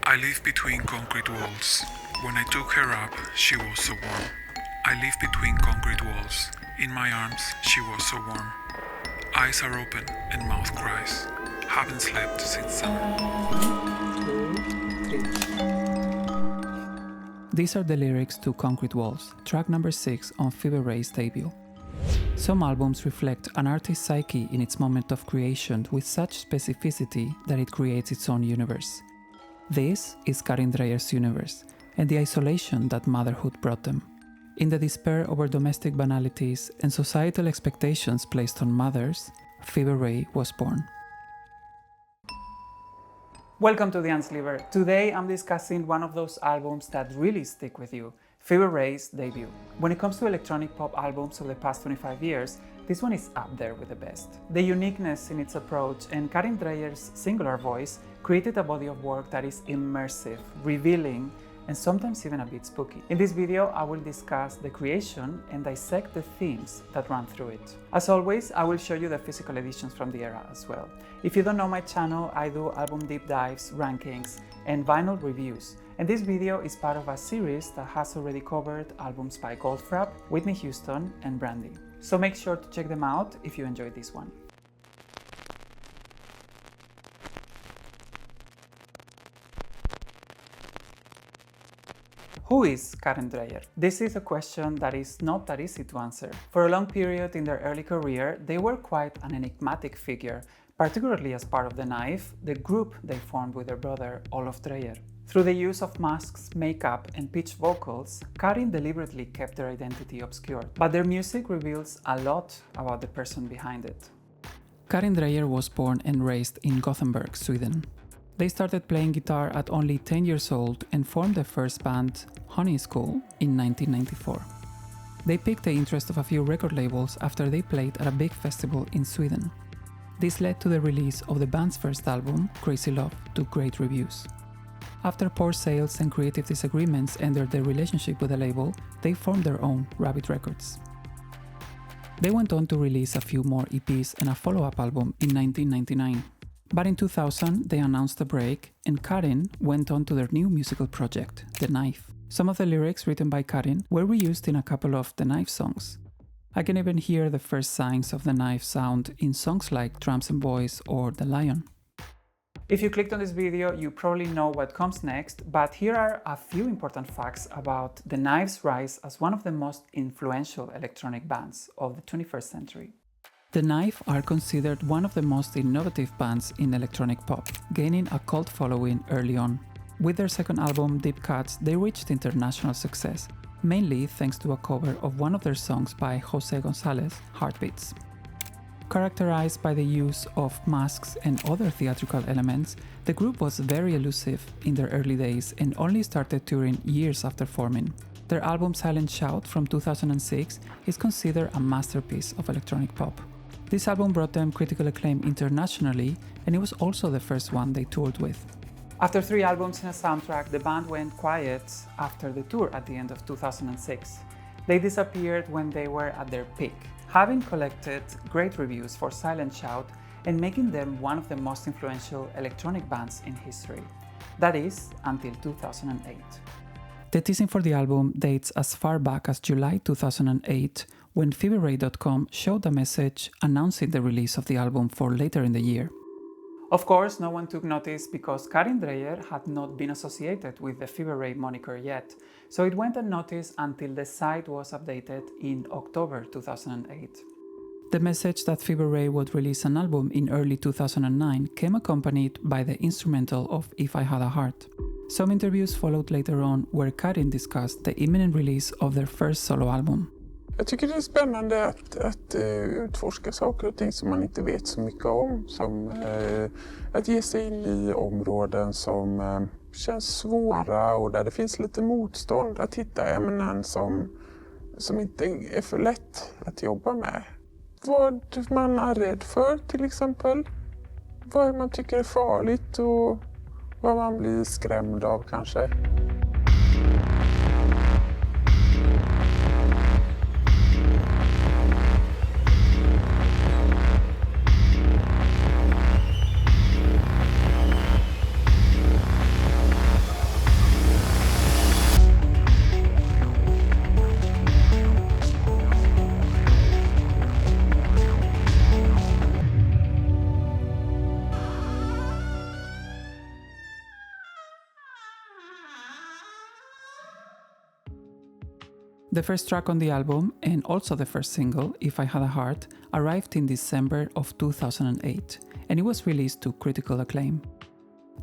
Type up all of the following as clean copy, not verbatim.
I live between concrete walls. When I took her up, she was so warm. I live between concrete walls. In my arms, she was so warm. Eyes are open and mouth cries. Haven't slept since summer. 2, 3. These are the lyrics to Concrete Walls, track number 6 on Fever Ray's debut. Some albums reflect an artist's psyche in its moment of creation with such specificity that it creates its own universe. This is Karin Dreier's universe, and the isolation that motherhood brought them. In the despair over domestic banalities and societal expectations placed on mothers, Fever Ray was born. Welcome to the Unsleever. Today I'm discussing one of those albums that really stick with you, Fever Ray's debut. When it comes to electronic pop albums of the past 25 years, this one is up there with the best. The uniqueness in its approach and Karin Dreier's singular voice created a body of work that is immersive, revealing, and sometimes even a bit spooky. In this video, I will discuss the creation and dissect the themes that run through it. As always, I will show you the physical editions from the era as well. If you don't know my channel, I do album deep dives, rankings, and vinyl reviews. And this video is part of a series that has already covered albums by Goldfrapp, Whitney Houston, and Brandy. So make sure to check them out if you enjoyed this one. Who is Karin Dreijer? This is a question that is not that easy to answer. For a long period in their early career, they were quite an enigmatic figure, particularly as part of The Knife, the group they formed with their brother Olof Dreijer. Through the use of masks, makeup, and pitched vocals, Karin deliberately kept their identity obscured, but their music reveals a lot about the person behind it. Karin Dreijer was born and raised in Gothenburg, Sweden. They started playing guitar at only 10 years old and formed their first band, Honey School, in 1994. They piqued the interest of a few record labels after they played at a big festival in Sweden. This led to the release of the band's first album, Crazy Love, to great reviews. After poor sales and creative disagreements entered their relationship with the label, they formed their own, Rabbit Records. They went on to release a few more EPs and a follow-up album in 1999. But in 2000, they announced a break, and Karin went on to their new musical project, The Knife. Some of the lyrics written by Karin were reused in a couple of The Knife songs. I can even hear the first signs of The Knife sound in songs like Drums and Boys or The Lion. If you clicked on this video, you probably know what comes next, but here are a few important facts about The Knife's rise as one of the most influential electronic bands of the 21st century. The Knife are considered one of the most innovative bands in electronic pop, gaining a cult following early on. With their second album, Deep Cuts, they reached international success, mainly thanks to a cover of one of their songs by Jose Gonzalez, Heartbeats. Characterized by the use of masks and other theatrical elements, the group was very elusive in their early days and only started touring years after forming. Their album Silent Shout from 2006 is considered a masterpiece of electronic pop. This album brought them critical acclaim internationally, and it was also the first one they toured with. After 3 albums and a soundtrack, the band went quiet after the tour at the end of 2006. They disappeared when they were at their peak, having collected great reviews for Silent Shout and making them one of the most influential electronic bands in history. That is, until 2008. The teasing for the album dates as far back as July 2008, when feverray.com showed a message announcing the release of the album for later in the year. Of course, no one took notice because Karin Dreijer had not been associated with the Fever Ray moniker yet, so it went unnoticed until the site was updated in October 2008. The message that Fever Ray would release an album in early 2009 came accompanied by the instrumental of If I Had a Heart. Some interviews followed later on where Karin discussed the imminent release of their first solo album. Jag tycker det är spännande att utforska saker och ting som man inte vet så mycket om. Som att ge sig in i områden som känns svåra och där det finns lite motstånd. Att hitta ämnen som inte är för lätt att jobba med. Vad man är rädd för till exempel. Vad man tycker är farligt och vad man blir skrämd av kanske. The first track on the album, and also the first single, If I Had a Heart, arrived in December of 2008, and it was released to critical acclaim.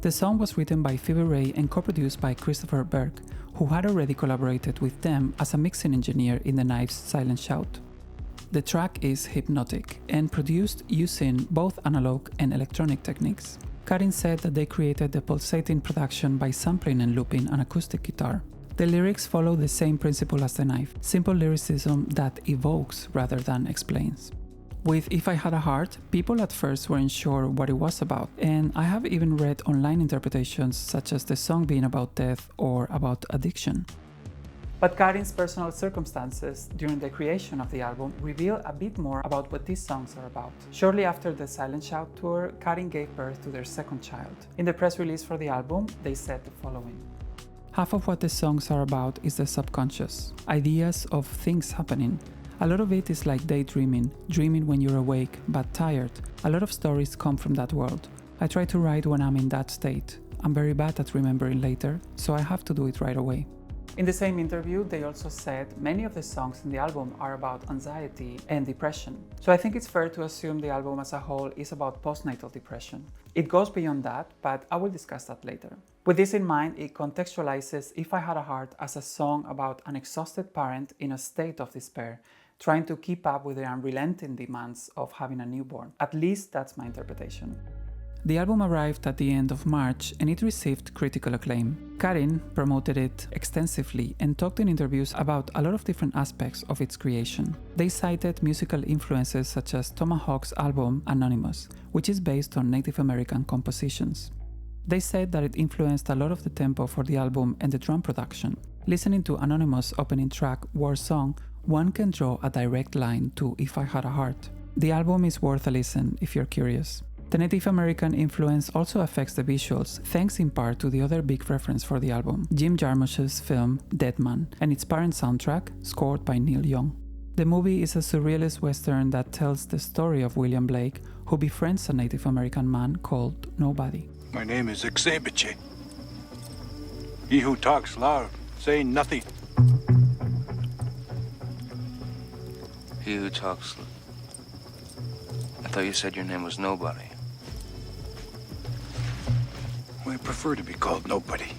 The song was written by Phoebe Ray and co-produced by Christopher Burke, who had already collaborated with them as a mixing engineer in The Knives' Silent Shout. The track is hypnotic and produced using both analog and electronic techniques. Karin said that they created the pulsating production by sampling and looping an acoustic guitar. The lyrics follow the same principle as The Knife, simple lyricism that evokes rather than explains. With If I Had a Heart, people at first weren't sure what it was about, and I have even read online interpretations such as the song being about death or about addiction. But Karin's personal circumstances during the creation of the album reveal a bit more about what these songs are about. Shortly after the Silent Shout tour, Karin gave birth to their second child. In the press release for the album, they said the following: "Half of what the songs are about is the subconscious, ideas of things happening. A lot of it is like daydreaming, dreaming when you're awake, but tired. A lot of stories come from that world. I try to write when I'm in that state. I'm very bad at remembering later, so I have to do it right away." In the same interview, they also said many of the songs in the album are about anxiety and depression. So I think it's fair to assume the album as a whole is about postnatal depression. It goes beyond that, but I will discuss that later. With this in mind, it contextualizes If I Had a Heart as a song about an exhausted parent in a state of despair, trying to keep up with the unrelenting demands of having a newborn. At least that's my interpretation. The album arrived at the end of March and it received critical acclaim. Karin promoted it extensively and talked in interviews about a lot of different aspects of its creation. They cited musical influences such as Tomahawk's album Anonymous, which is based on Native American compositions. They said that it influenced a lot of the tempo for the album and the drum production. Listening to Anonymous' opening track, War Song, one can draw a direct line to If I Had a Heart. The album is worth a listen if you're curious. The Native American influence also affects the visuals, thanks in part to the other big reference for the album, Jim Jarmusch's film Dead Man, and its parent soundtrack, scored by Neil Young. The movie is a surrealist western that tells the story of William Blake, who befriends a Native American man called Nobody. My name is Xebiche. He who talks loud, say nothing. He who talks... I thought you said your name was Nobody. I prefer to be called Nobody.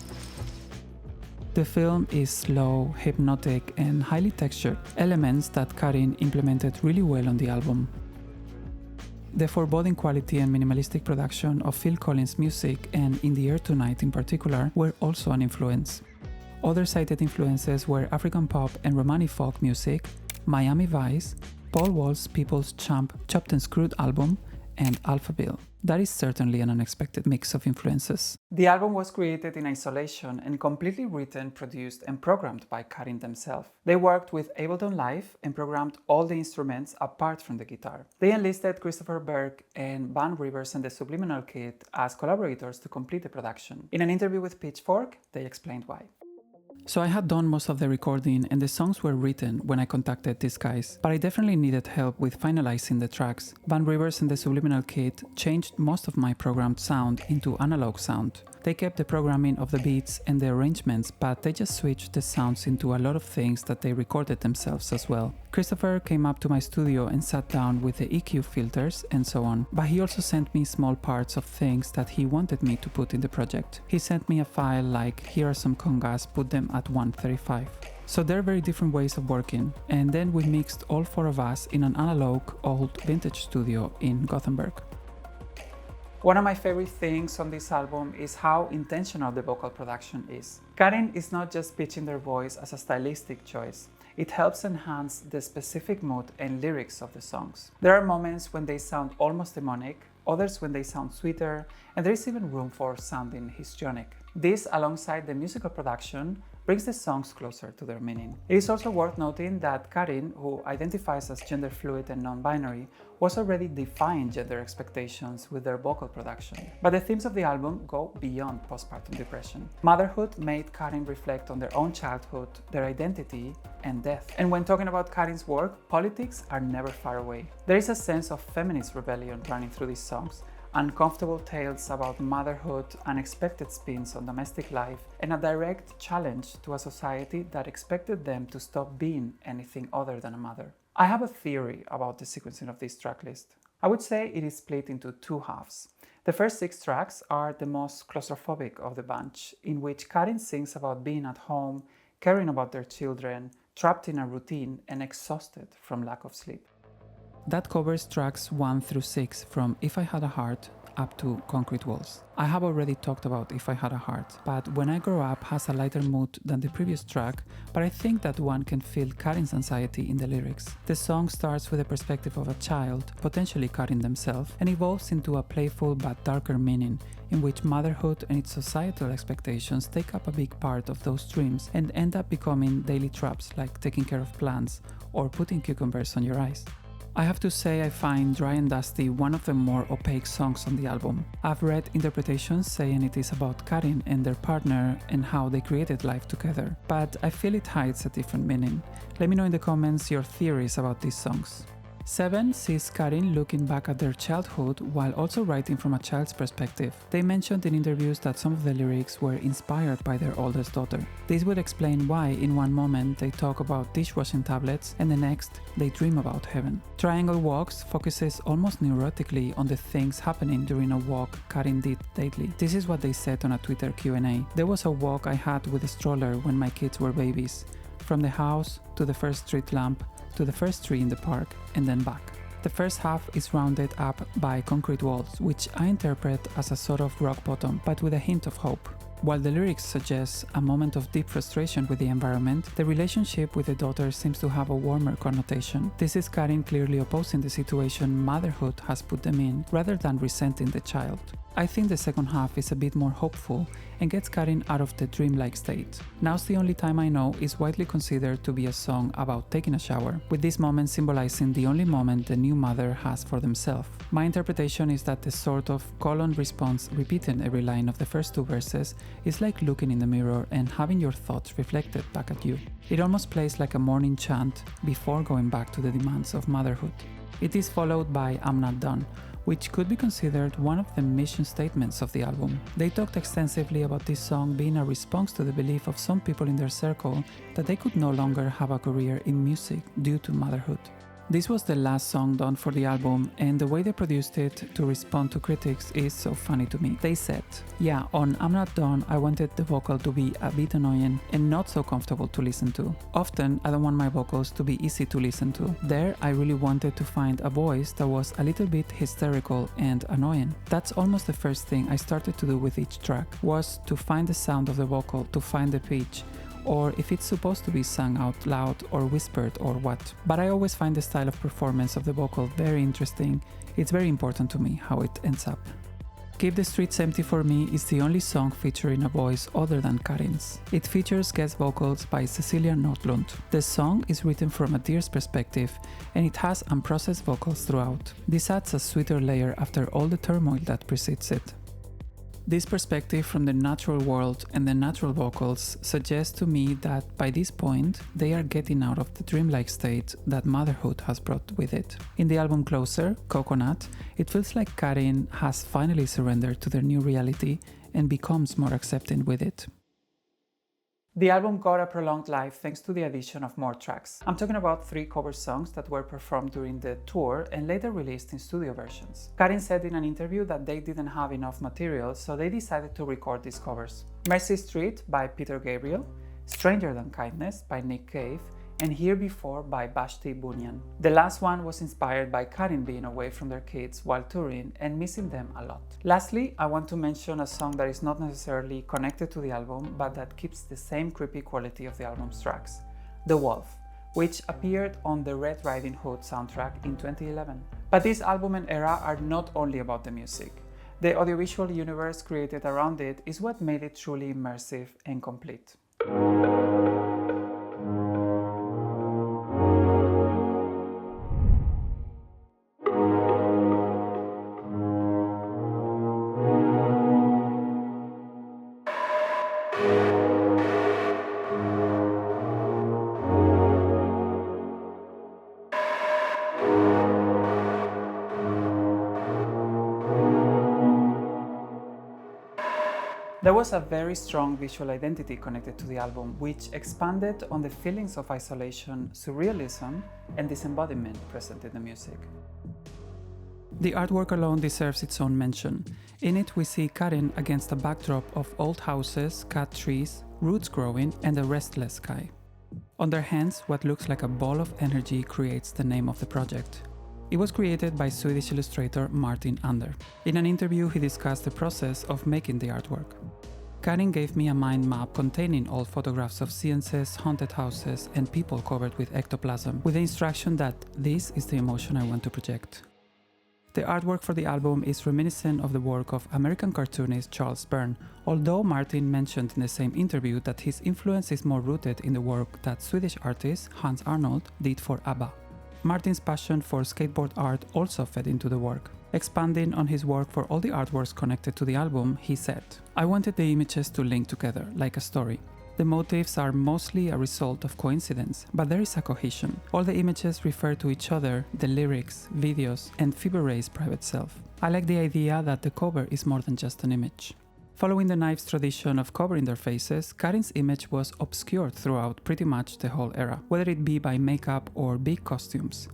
The film is slow, hypnotic, and highly textured, elements that Karin implemented really well on the album. The foreboding quality and minimalistic production of Phil Collins' music, and In the Air Tonight in particular, were also an influence. Other cited influences were African pop and Romani folk music, Miami Vice, Paul Wall's People's Champ Chopped and Screwed album, and Alphaville. That is certainly an unexpected mix of influences. The album was created in isolation and completely written, produced, and programmed by Karin themselves. They worked with Ableton Live and programmed all the instruments apart from the guitar. They enlisted Christopher Burke and Van Rivers and the Subliminal Kid as collaborators to complete the production. In an interview with Pitchfork, they explained why. So I had done most of the recording and the songs were written when I contacted these guys, but I definitely needed help with finalizing the tracks. Van Rivers and the Subliminal Kid changed most of my programmed sound into analog sound. They kept the programming of the beats and the arrangements, but they just switched the sounds into a lot of things that they recorded themselves as well. Christopher came up to my studio and sat down with the EQ filters and so on, but he also sent me small parts of things that he wanted me to put in the project. He sent me a file like, here are some congas, put them at 135. So they're very different ways of working, and then we mixed all four of us in an analog, old vintage studio in Gothenburg. One of my favorite things on this album is how intentional the vocal production is. Karin is not just pitching their voice as a stylistic choice, it helps enhance the specific mood and lyrics of the songs. There are moments when they sound almost demonic, others when they sound sweeter, and there is even room for sounding histrionic. This, alongside the musical production, brings the songs closer to their meaning. It is also worth noting that Karin, who identifies as gender fluid and non-binary, was already defying gender expectations with their vocal production. But the themes of the album go beyond postpartum depression. Motherhood made Karin reflect on their own childhood, their identity, and death. And when talking about Karin's work, politics are never far away. There is a sense of feminist rebellion running through these songs, uncomfortable tales about motherhood, unexpected spins on domestic life, and a direct challenge to a society that expected them to stop being anything other than a mother. I have a theory about the sequencing of this track list. I would say it is split into two halves. The first 6 tracks are the most claustrophobic of the bunch, in which Karin sings about being at home, caring about their children, trapped in a routine, and exhausted from lack of sleep. That covers tracks 1 through 6 from If I Had a Heart up to Concrete Walls. I have already talked about If I Had a Heart, but When I Grow Up has a lighter mood than the previous track, but I think that one can feel Karin's anxiety in the lyrics. The song starts with the perspective of a child, potentially Karin themselves, and evolves into a playful but darker meaning, in which motherhood and its societal expectations take up a big part of those dreams and end up becoming daily traps like taking care of plants or putting cucumbers on your eyes. I have to say I find Dry and Dusty one of the more opaque songs on the album. I've read interpretations saying it is about Karin and their partner and how they created life together, but I feel it hides a different meaning. Let me know in the comments your theories about these songs. 7 sees Karin looking back at their childhood while also writing from a child's perspective. They mentioned in interviews that some of the lyrics were inspired by their oldest daughter. This would explain why in one moment they talk about dishwashing tablets and the next they dream about heaven. Triangle Walks focuses almost neurotically on the things happening during a walk Karin did daily. This is what they said on a Twitter Q&A. There was a walk I had with a stroller when my kids were babies. From the house to the first street lamp to the first tree in the park and then back. The first half is rounded up by Concrete Walls, which I interpret as a sort of rock bottom, but with a hint of hope. While the lyrics suggest a moment of deep frustration with the environment, the relationship with the daughter seems to have a warmer connotation. This is Karin clearly opposing the situation motherhood has put them in, rather than resenting the child. I think the second half is a bit more hopeful and gets Karin out of the dreamlike state. Now's the Only Time I Know is widely considered to be a song about taking a shower, with this moment symbolizing the only moment the new mother has for themselves. My interpretation is that the sort of call-on response repeating every line of the first 2 verses is like looking in the mirror and having your thoughts reflected back at you. It almost plays like a morning chant before going back to the demands of motherhood. It is followed by I'm Not Done, which could be considered one of the mission statements of the album. They talked extensively about this song being a response to the belief of some people in their circle that they could no longer have a career in music due to motherhood. This was the last song done for the album, and the way they produced it to respond to critics is so funny to me. They said, yeah, on I'm Not Done, I wanted the vocal to be a bit annoying and not so comfortable to listen to. Often, I don't want my vocals to be easy to listen to. There, I really wanted to find a voice that was a little bit hysterical and annoying. That's almost the first thing I started to do with each track, was to find the sound of the vocal, to find the pitch, or if it's supposed to be sung out loud or whispered or what. But I always find the style of performance of the vocal very interesting. It's very important to me how it ends up. Keep the Streets Empty for me is the only song featuring a voice other than Karin's. It features guest vocals by Cecilia Nordlund. The song is written from a deer's perspective and it has unprocessed vocals throughout. This adds a sweeter layer after all the turmoil that precedes it. This perspective from the natural world and the natural vocals suggests to me that by this point they are getting out of the dreamlike state that motherhood has brought with it. In the album Closer, Coconut, it feels like Karin has finally surrendered to their new reality and becomes more accepting with it. The album got a prolonged life thanks to the addition of more tracks. I'm talking about 3 cover songs that were performed during the tour and later released in studio versions. Karin said in an interview that they didn't have enough material, so they decided to record these covers. Mercy Street by Peter Gabriel, Stranger Than Kindness by Nick Cave, and Here Before by Vashti Bunyan. The last one was inspired by Karin being away from their kids while touring and missing them a lot. Lastly, I want to mention a song that is not necessarily connected to the album, but that keeps the same creepy quality of the album's tracks, The Wolf, which appeared on the Red Riding Hood soundtrack in 2011. But this album and era are not only about the music. The audiovisual universe created around it is what made it truly immersive and complete. There was a very strong visual identity connected to the album, which expanded on the feelings of isolation, surrealism, and disembodiment present in the music. The artwork alone deserves its own mention. In it, we see Karin against a backdrop of old houses, cut trees, roots growing, and a restless sky. On their hands, what looks like a ball of energy creates the name of the project. It was created by Swedish illustrator Martin Ander. In an interview, he discussed the process of making the artwork. Karin gave me a mind map containing old photographs of seances, haunted houses, and people covered with ectoplasm, with the instruction that this is the emotion I want to project. The artwork for the album is reminiscent of the work of American cartoonist Charles Byrne, although Martin mentioned in the same interview that his influence is more rooted in the work that Swedish artist Hans Arnold did for ABBA. Martin's passion for skateboard art also fed into the work. Expanding on his work for all the artworks connected to the album, he said, "I wanted the images to link together, like a story. The motifs are mostly a result of coincidence, but there is a cohesion. All the images refer to each other, the lyrics, videos, and Phoebe Ray's private self. I like the idea that the cover is more than just an image." Following the Knives' tradition of covering their faces, Karin's image was obscured throughout pretty much the whole era, whether it be by makeup or big costumes.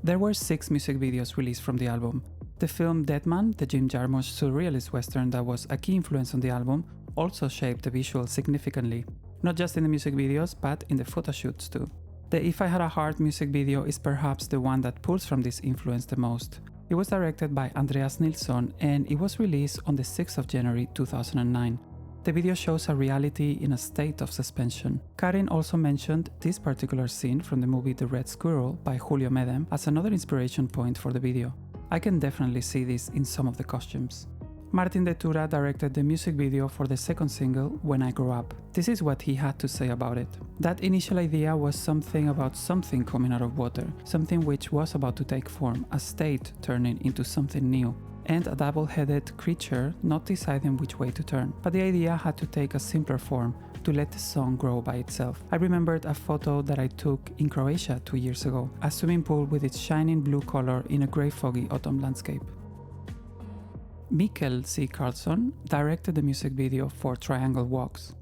There were 6 music videos released from the album. The film Dead Man, the Jim Jarmusch surrealist western that was a key influence on the album, also shaped the visuals significantly, not just in the music videos, but in the photoshoots too. The If I Had a Heart music video is perhaps the one that pulls from this influence the most. It was directed by Andreas Nilsson and it was released on the 6th of January 2009. The video shows a reality in a state of suspension. Karin also mentioned this particular scene from the movie The Red Squirrel by Julio Medem as another inspiration point for the video. I can definitely see this in some of the costumes. Martin de Tura directed the music video for the second single, When I Grow Up. This is what he had to say about it. That initial idea was something about something coming out of water, something which was about to take form, a state turning into something new, and a double-headed creature not deciding which way to turn. But the idea had to take a simpler form, to let the song grow by itself. I remembered a photo that I took in Croatia 2 years ago, a swimming pool with its shining blue color in a grey foggy autumn landscape. Mikkel C. Karlsson directed the music video for Triangle Walks.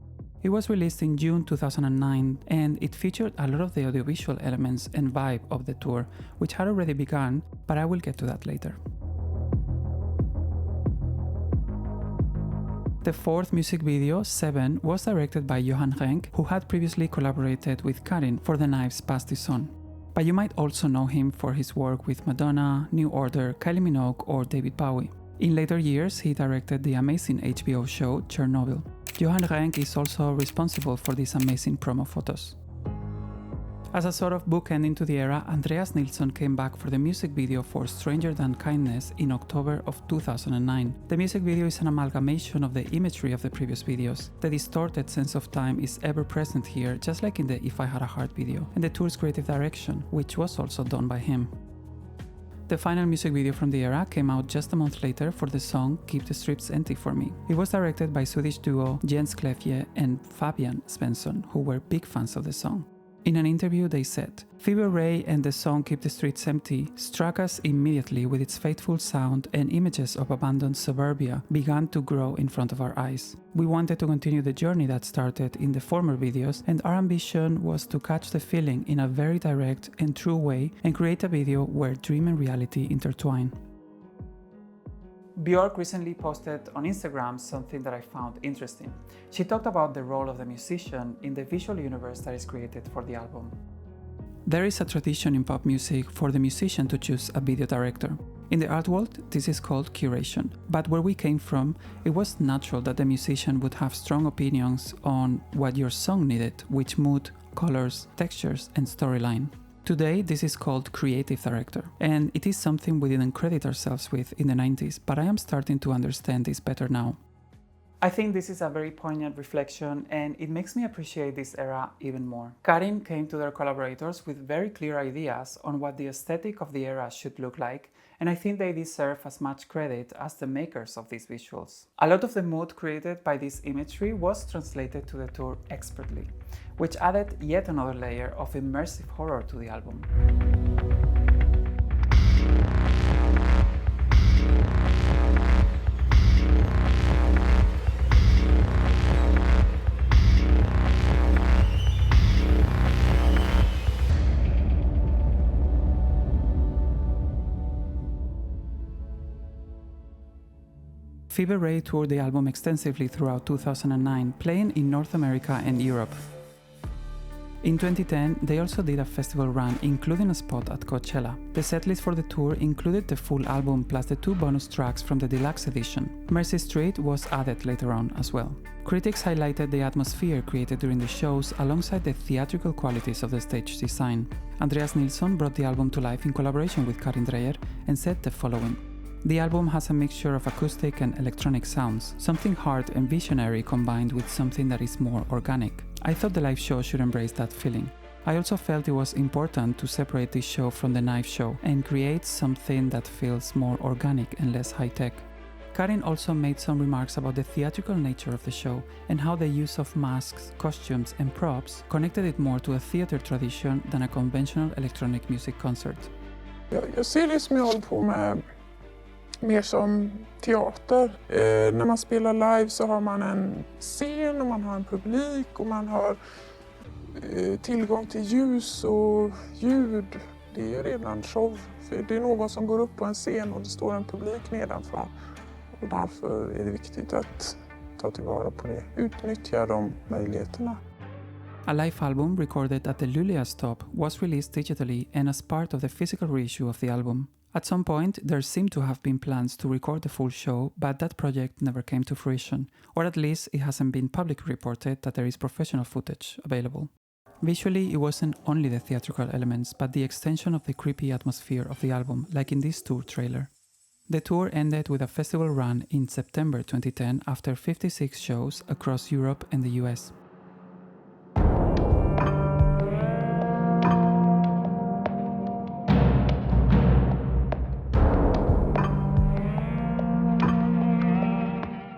It was released in June 2009 and it featured a lot of the audiovisual elements and vibe of the tour, which had already begun, but I will get to that later. The 4th music video, 7, was directed by Johan Renck, who had previously collaborated with Karin for The Knives' Pass This On. But you might also know him for his work with Madonna, New Order, Kylie Minogue, or David Bowie. In later years, he directed the amazing HBO show Chernobyl. Johan Renck is also responsible for these amazing promo photos. As a sort of bookend into the era, Andreas Nilsson came back for the music video for Stranger Than Kindness in October of 2009. The music video is an amalgamation of the imagery of the previous videos. The distorted sense of time is ever present here, just like in the If I Had a Heart video, and the tour's creative direction, which was also done by him. The final music video from the era came out just a month later for the song Keep the Streets Empty for Me. It was directed by Swedish duo Jens Klefje and Fabian Svensson, who were big fans of the song. In an interview they said, Phoebe Ray and the song Keep the Streets Empty struck us immediately with its faithful sound, and images of abandoned suburbia began to grow in front of our eyes. We wanted to continue the journey that started in the former videos, and our ambition was to catch the feeling in a very direct and true way and create a video where dream and reality intertwine. Björk recently posted on Instagram something that I found interesting. She talked about the role of the musician in the visual universe that is created for the album. There is a tradition in pop music for the musician to choose a video director. In the art world, this is called curation, but where we came from, it was natural that the musician would have strong opinions on what your song needed, which mood, colors, textures, and storyline. Today, this is called creative director, and it is something we didn't credit ourselves with in the 90s, but I am starting to understand this better now. I think this is a very poignant reflection, and it makes me appreciate this era even more. Karin came to their collaborators with very clear ideas on what the aesthetic of the era should look like, and I think they deserve as much credit as the makers of these visuals. A lot of the mood created by this imagery was translated to the tour expertly, which added yet another layer of immersive horror to the album. Fever Ray toured the album extensively throughout 2009, playing in North America and Europe. In 2010, they also did a festival run, including a spot at Coachella. The setlist for the tour included the full album plus the 2 bonus tracks from the deluxe edition. Mercy Street was added later on as well. Critics highlighted the atmosphere created during the shows alongside the theatrical qualities of the stage design. Andreas Nilsson brought the album to life in collaboration with Karin Dreijer and said the following: "The album has a mixture of acoustic and electronic sounds, something hard and visionary combined with something that is more organic. I thought the live show should embrace that feeling. I also felt it was important to separate this show from the live show and create something that feels more organic and less high-tech." Karin also made some remarks about the theatrical nature of the show and how the use of masks, costumes and props connected it more to a theater tradition than a conventional electronic music concert. Jag ser det som jag håller på med mer som teater. När man spelar live så har man en scen och man har en publik och man har tillgång till ljus och ljud. Det är redan show. För det är någon som går upp på en scen och det står en publik nedanför. Och därför är det viktigt att ta tillvara på det. Utnyttja de möjligheterna. A live album recorded at the Luleå stop was released digitally and as part of the physical reissue of the album. At some point, there seemed to have been plans to record the full show, but that project never came to fruition, or at least it hasn't been publicly reported that there is professional footage available. Visually, it wasn't only the theatrical elements, but the extension of the creepy atmosphere of the album, like in this tour trailer. The tour ended with a festival run in September 2010 after 56 shows across Europe and the US.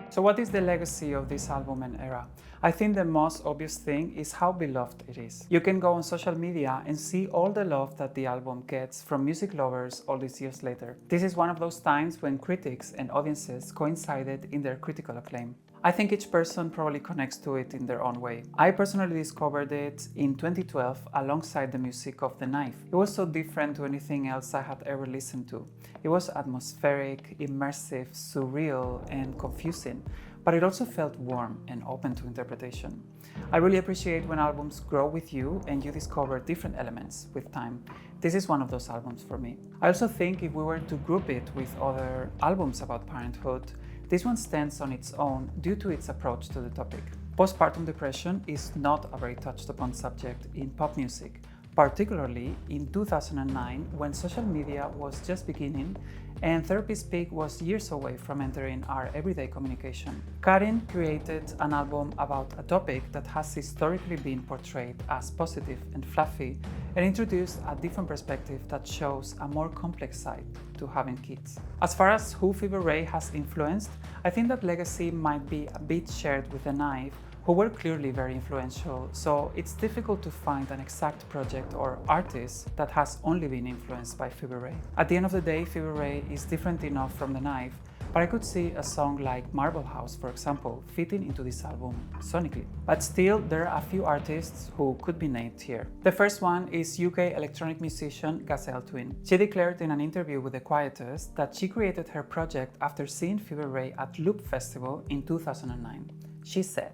So what is the legacy of this album and era? I think the most obvious thing is how beloved it is. You can go on social media and see all the love that the album gets from music lovers all these years later. This is one of those times when critics and audiences coincided in their critical acclaim. I think each person probably connects to it in their own way. I personally discovered it in 2012 alongside the music of The Knife. It was so different to anything else I had ever listened to. It was atmospheric, immersive, surreal, and confusing, but it also felt warm and open to interpretation. I really appreciate when albums grow with you and you discover different elements with time. This is one of those albums for me. I also think if we were to group it with other albums about parenthood, this one stands on its own due to its approach to the topic. Postpartum depression is not a very touched upon subject in pop music, particularly in 2009 when social media was just beginning and therapy speak was years away from entering our everyday communication. Karin created an album about a topic that has historically been portrayed as positive and fluffy and introduced a different perspective that shows a more complex side to having kids. As far as who Fever Ray has influenced, I think that legacy might be a bit shared with The Knife, who were clearly very influential, so it's difficult to find an exact project or artist that has only been influenced by Fever Ray. At the end of the day, Fever Ray is different enough from The Knife, but I could see a song like Marble House, for example, fitting into this album sonically. But still, there are a few artists who could be named here. The first one is UK electronic musician Gazelle Twin. She declared in an interview with The Quietest that she created her project after seeing Fever Ray at Loop Festival in 2009. She said,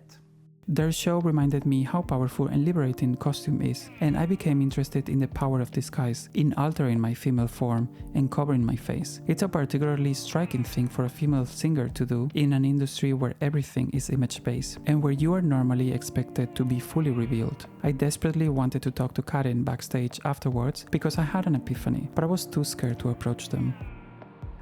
"Their show reminded me how powerful and liberating costume is, and I became interested in the power of disguise, in altering my female form and covering my face. It's a particularly striking thing for a female singer to do in an industry where everything is image-based, and where you are normally expected to be fully revealed. I desperately wanted to talk to Karin backstage afterwards because I had an epiphany, but I was too scared to approach them."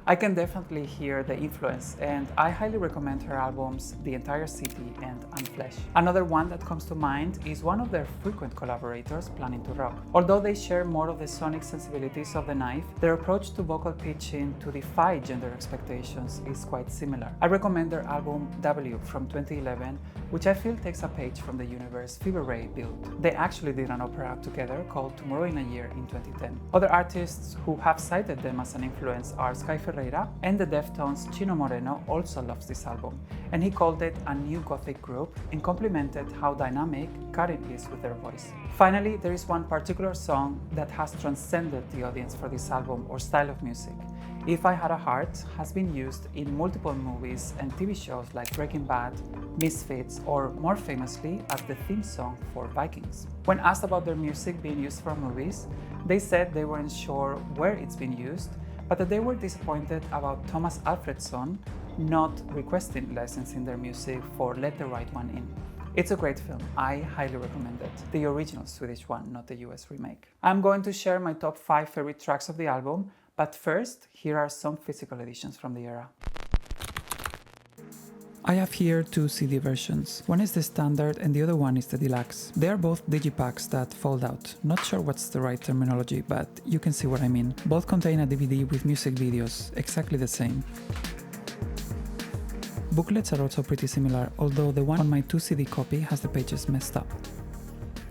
I can definitely hear the influence, and I highly recommend her albums The Entire City and Unflesh. Another one that comes to mind is one of their frequent collaborators, Planning to Rock. Although they share more of the sonic sensibilities of The Knife, their approach to vocal pitching to defy gender expectations is quite similar. I recommend their album W from 2011, which I feel takes a page from the universe Fever Ray built. They actually did an opera together called Tomorrow in a Year in 2010. Other artists who have cited them as an influence are Sky Ferreira, and the Deftones' Chino Moreno also loves this album, and he called it a new gothic group and complimented how dynamic Karin is with their voice. Finally, there is one particular song that has transcended the audience for this album or style of music. If I Had a Heart has been used in multiple movies and TV shows like Breaking Bad, Misfits, or more famously as the theme song for Vikings. When asked about their music being used for movies, they said they weren't sure where it's been used, but that they were disappointed about Thomas Alfredson not requesting licensing their music for Let the Right One In. It's a great film, I highly recommend it. The original Swedish one, not the US remake. I'm going to share my top 5 favorite tracks of the album, but first, here are some physical editions from the era. I have here 2 CD versions. One is the standard and the other one is the deluxe. They are both digipacks that fold out. Not sure what's the right terminology, but you can see what I mean. Both contain a DVD with music videos, exactly the same. Booklets are also pretty similar, although the one on my 2 CD copy has the pages messed up.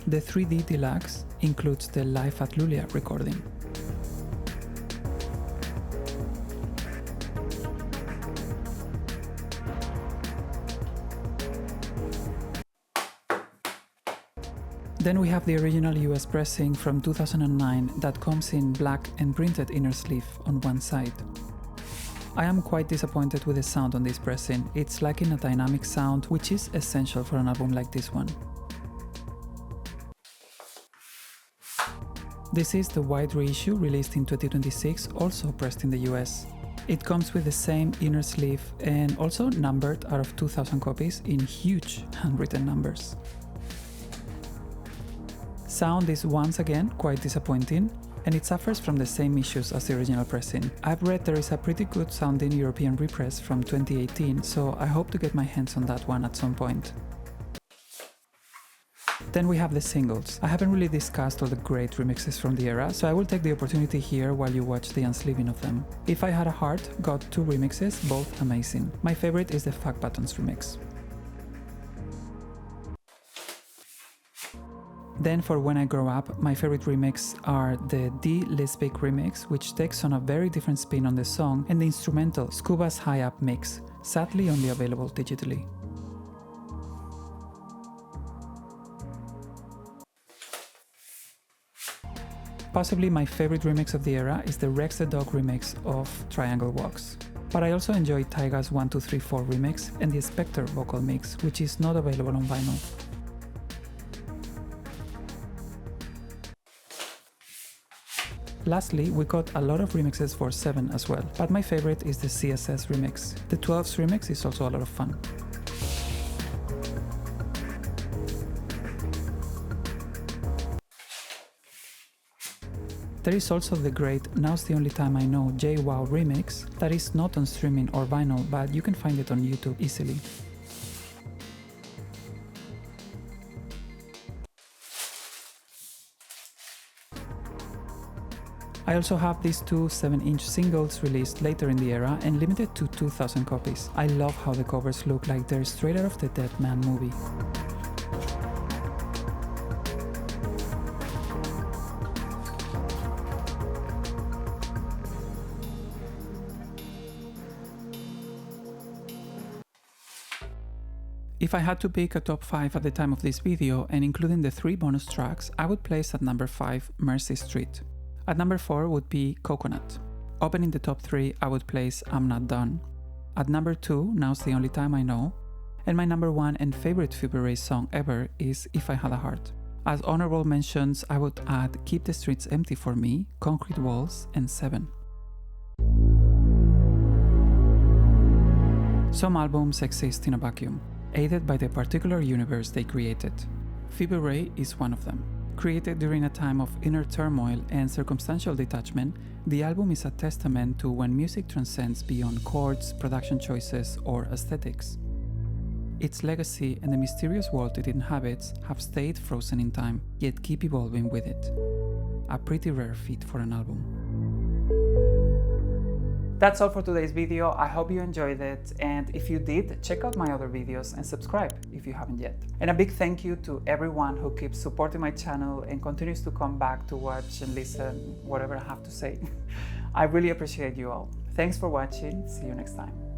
The 3D deluxe includes the Live at Luleå recording. Then we have the original US pressing from 2009 that comes in black and printed inner sleeve on one side. I am quite disappointed with the sound on this pressing. It's lacking a dynamic sound, which is essential for an album like this one. This is the wide reissue released in 2026, also pressed in the US. It comes with the same inner sleeve and also numbered out of 2,000 copies in huge handwritten numbers. Sound is once again quite disappointing, and it suffers from the same issues as the original pressing. I've read there is a pretty good sounding European repress from 2018, so I hope to get my hands on that one at some point. Then we have the singles. I haven't really discussed all the great remixes from the era, so I will take the opportunity here while you watch the unsleeving of them. If I Had a Heart got 2 remixes, both amazing. My favorite is the Fuck Buttons remix. Then for When I Grow Up, my favorite remix are the D Lisbic remix, which takes on a very different spin on the song, and the instrumental Scuba's High Up mix, sadly only available digitally. Possibly my favorite remix of the era is the Rex the Dog remix of Triangle Walks. But I also enjoy Taiga's 1 2 3 4 remix and the Spectre vocal mix, which is not available on vinyl. Lastly, we got a lot of remixes for 7 as well, but my favorite is the CSS remix. The 12's remix is also a lot of fun. There is also the great Now's the Only Time I Know JWoww remix that is not on streaming or vinyl, but you can find it on YouTube easily. I also have these 2 7-inch singles released later in the era and limited to 2,000 copies. I love how the covers look like they're straight out of the Dead Man movie. If I had to pick a top 5 at the time of this video and including the 3 bonus tracks, I would place at number 5 Mercy Street. At number 4 would be Coconut. Opening the top 3, I would place I'm Not Done. At number 2, Now's the Only Time I Know. And my number 1 and favorite Phoebe Bray song ever is If I Had a Heart. As honorable mentions, I would add Keep the Streets Empty for Me, Concrete Walls, and 7. Some albums exist in a vacuum, aided by the particular universe they created. Phoebe Bray is one of them. Created during a time of inner turmoil and circumstantial detachment, the album is a testament to when music transcends beyond chords, production choices, or aesthetics. Its legacy and the mysterious world it inhabits have stayed frozen in time, yet keep evolving with it. A pretty rare feat for an album. That's all for today's video. I hope you enjoyed it, and if you did, check out my other videos and subscribe if you haven't yet. And a big thank you to everyone who keeps supporting my channel and continues to come back to watch and listen whatever I have to say. I really appreciate you all. Thanks for watching. See you next time.